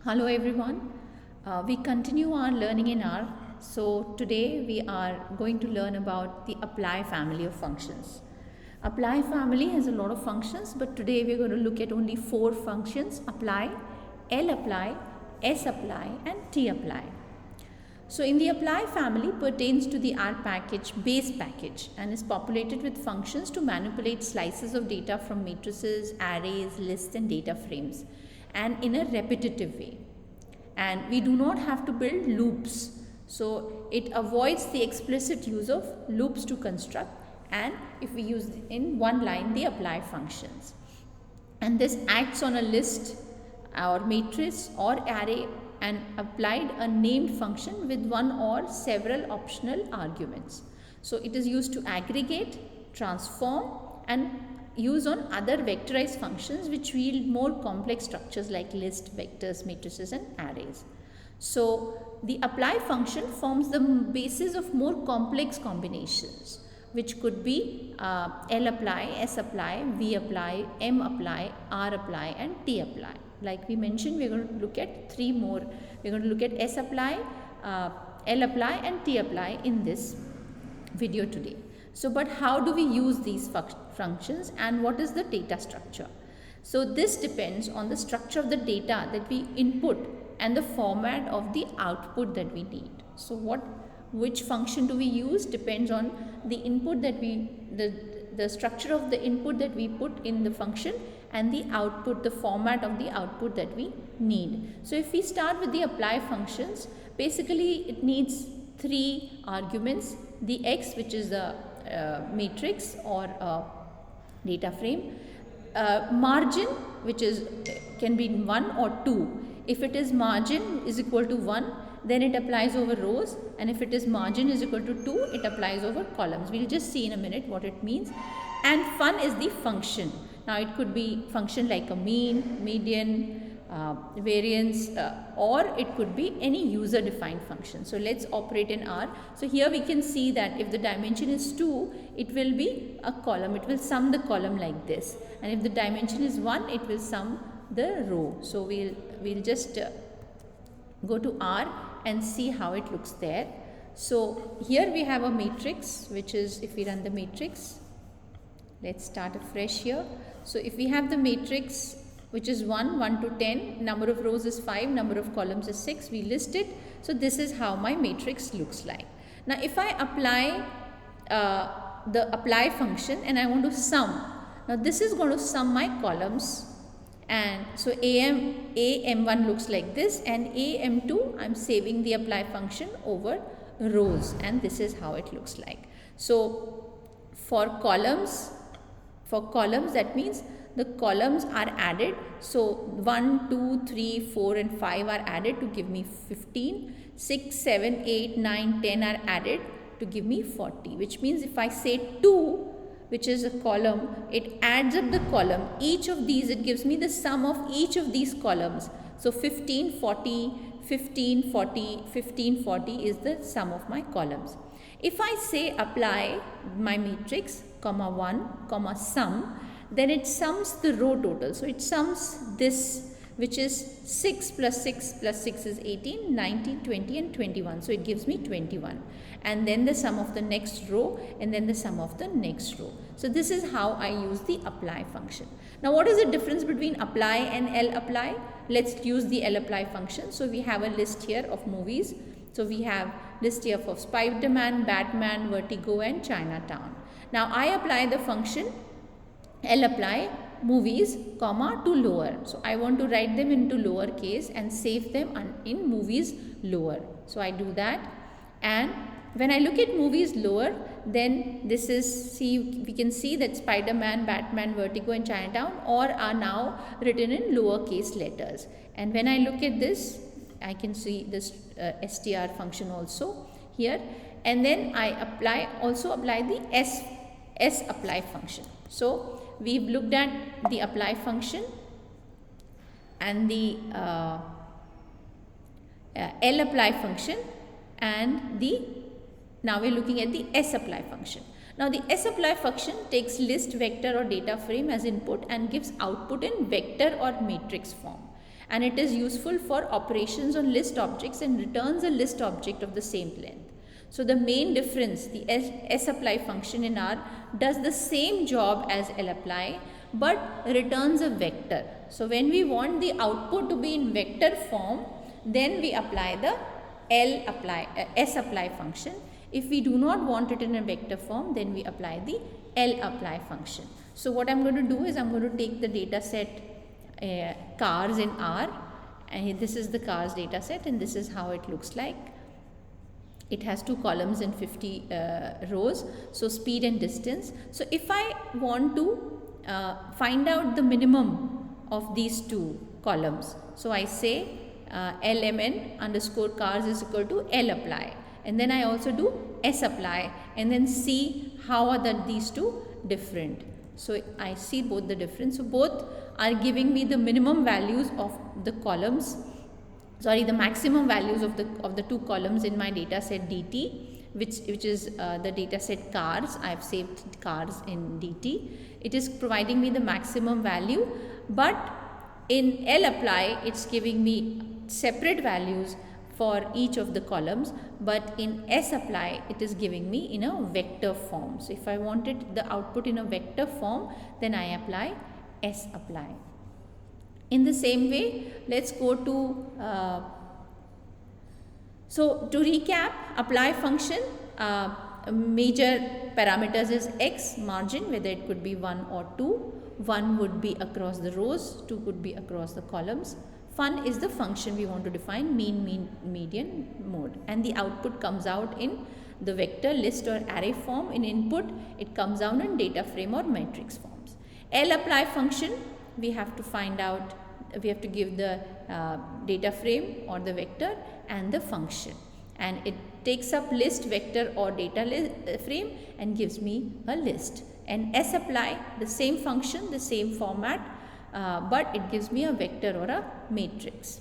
Hello everyone. We continue our learning in R. So today we are going to learn about the apply family of functions. Apply family has a lot of functions, but today we are going to look at only 4 functions: apply, L apply, S apply and T apply. So in the apply family pertains to the R package base package and is populated with functions to manipulate slices of data from matrices, arrays, lists and data frames, and in a repetitive way. And we do not have to build loops. So it avoids the explicit use of loops to construct, and if we use in one line the apply functions. And this acts on a list or matrix or array and applied a named function with one or several optional arguments. So it is used to aggregate, transform and use on other vectorized functions which yield more complex structures like lists, vectors, matrices and arrays. So the apply function forms the basis of more complex combinations, which could be L apply, S apply, V apply, M apply, R apply and T apply. Like we mentioned, we are going to look at 3 more. We are going to look at S apply, L apply and T apply in this video today. So but how do we use these functions and what is the data structure? So this depends on the structure of the data that we input and the format of the output that we need. So which function do we use depends on the input that the structure of the input that we put in the function and the output, the format of the output that we need. So if we start with the apply functions, basically it needs 3 arguments: the X, which is the matrix or data frame, margin, which is can be 1 or 2. If it is margin is equal to 1, then it applies over rows, and if it is margin is equal to 2, it applies over columns. We will just see in a minute what it means. And fun is the function. Now it could be function like a mean, median, variance, or it could be any user defined function. So let's operate in R. So here we can see that if the dimension is 2, it will be a column. It will sum the column like this, and if the dimension is 1, it will sum the row. So we'll just go to R and see how it looks there. So here we have a matrix, which is, if we run the matrix, let's start afresh here. So if we have the matrix which is 1 to 10, number of rows is 5, number of columns is 6, we list it. So this is how my matrix looks like. Now if I apply the apply function and I want to sum, now this is going to sum my columns. And so AM1 looks like this, and AM2 I'm saving the apply function over rows, and this is how it looks like. So for columns that means the columns are added. So 1, 2, 3, 4 and 5 are added to give me 15. 6, 7, 8, 9, 10 are added to give me 40, which means if I say 2, which is a column, it adds up the column. Each of these, it gives me the sum of each of these columns. So 15, 40, 15, 40, 15, 40 is the sum of my columns. If I say apply my matrix, comma 1, comma sum, then it sums the row total. So it sums this, which is 6 plus 6 plus 6 is 18, 19, 20 and 21. So it gives me 21. And then the sum of the next row and then the sum of the next row. So this is how I use the apply function. Now what is the difference between apply and L apply? Let's use the L apply function. So we have a list here of movies. So we have list here for Spider-Man, Batman, Vertigo and Chinatown. Now I apply the function L apply movies, comma to lower. So I want to write them into lower case and save them in movies lower. So I do that, and when I look at movies lower, then this is, we can see that Spider-Man, Batman, Vertigo and Chinatown all are now written in lowercase letters. And when I look at this, I can see this str function also here, and then I also apply the S apply function. So we've looked at the apply function and the L apply function, and now we're looking at the S apply function. Now the S apply function takes list, vector or data frame as input and gives output in vector or matrix form. and it is useful for operations on list objects and returns a list object of the same length. So the main difference, the sapply function in R does the same job as lapply but returns a vector. So when we want the output to be in vector form, then we apply the sapply function. If we do not want it in a vector form, then we apply the lapply function. So what I'm going to do is I'm going to take the data set cars in R, and this is the cars data set, and this is how it looks like. It has 2 columns and 50 rows. So speed and distance. So if I want to find out the minimum of these 2 columns, so I say lmn underscore cars is equal to lapply, and then I also do sapply, and then see how are these 2 different. So I see both the difference. So both are giving me the minimum values of the columns, the maximum values of the 2 columns in my data set dt, which is the data set cars. I have saved cars in dt. It is providing me the maximum value, but in lapply it's giving me separate values for each of the columns, but in sapply it is giving me in a vector form. So if I wanted the output in a vector form, then I apply sapply. In the same way, let's go to, so to recap, apply function, major parameters is x, margin, whether it could be 1 or 2. 1 would be across the rows, 2 could be across the columns. Fun is the function we want to define, mean, median, mode, and the output comes out in the vector, list or array form. In input, it comes out in data frame or matrix forms. Lapply function, we have to find out, we have to give the data frame or the vector and the function, and it takes up list, vector or data frame and gives me a list. And sapply, the same function, the same format, but it gives me a vector or a matrix.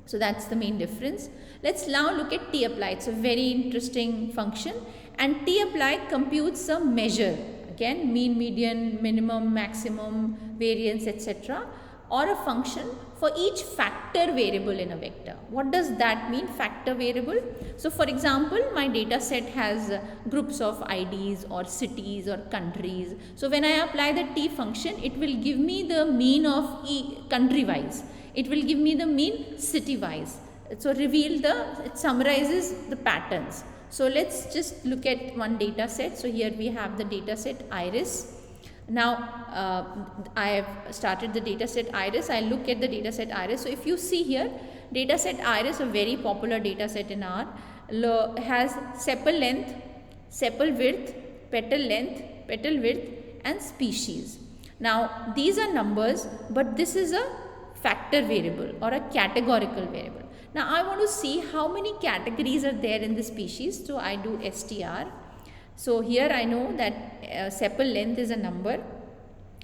So that's the main difference. Let's now look at tapply. It's a very interesting function, and tapply computes a measure, again mean, median, minimum, maximum, variance, etc., or a function for each factor variable in a vector. What does that mean, factor variable? So for example, my data set has groups of IDs or cities or countries. So when I apply the T function, it will give me the mean of country wise. It will give me the mean city wise. So it summarizes the patterns. So let's just look at one data set. So here we have the data set iris. Now I have started the data set iris. I look at the data set iris. So if you see here, data set iris, a very popular data set in R, has sepal length, sepal width, petal length, petal width, and species. Now these are numbers, but this is a factor variable or a categorical variable. Now I want to see how many categories are there in the species. So I do str. So here I know that sepal length is a number,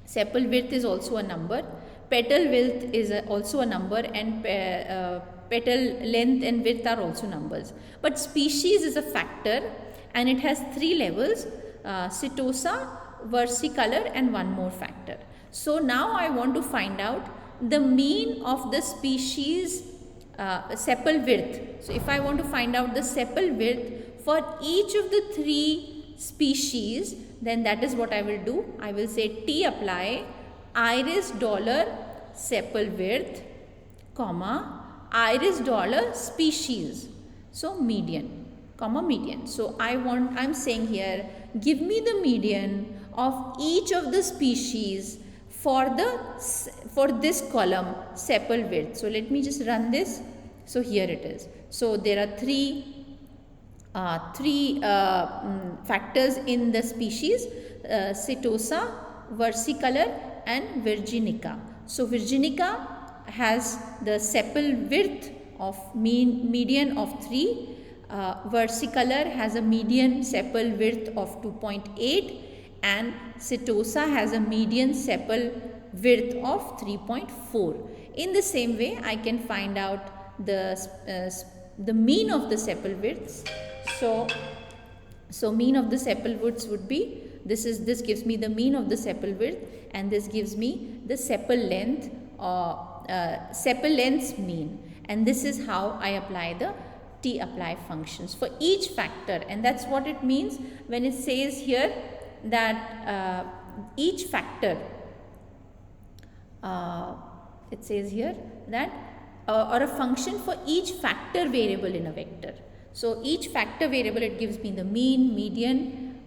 sepal width is also a number, petal width is also a number, and petal length and width are also numbers. But species is a factor, and it has 3 levels, setosa, versicolor, and one more factor. So now I want to find out the mean of the species sepal width. So if I want to find out the sepal width for each of the 3 species, then that is what I will do. I will say tapply iris dollar sepal width, comma, iris dollar species, so median, comma, median. So I'm saying here, give me the median of each of the species for this column sepal width. So let me just run this. So here it is. So there are three factors in the species, setosa, versicolor, and virginica. So virginica has the sepal width of median of 3, versicolor has a median sepal width of 2.8, and setosa has a median sepal width of 3.4. In the same way, I can find out the mean of the sepal widths. So mean of the sepal widths would be, this gives me the mean of the sepal width, and this gives me the sepal length sepal lengths mean, and this is how I apply the t-apply functions for each factor. And that's what it means when it says here that each factor, it says here that or a function for each factor variable in a vector. So each factor variable, it gives me the mean, median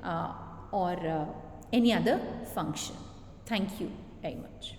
or any other function. Thank you very much.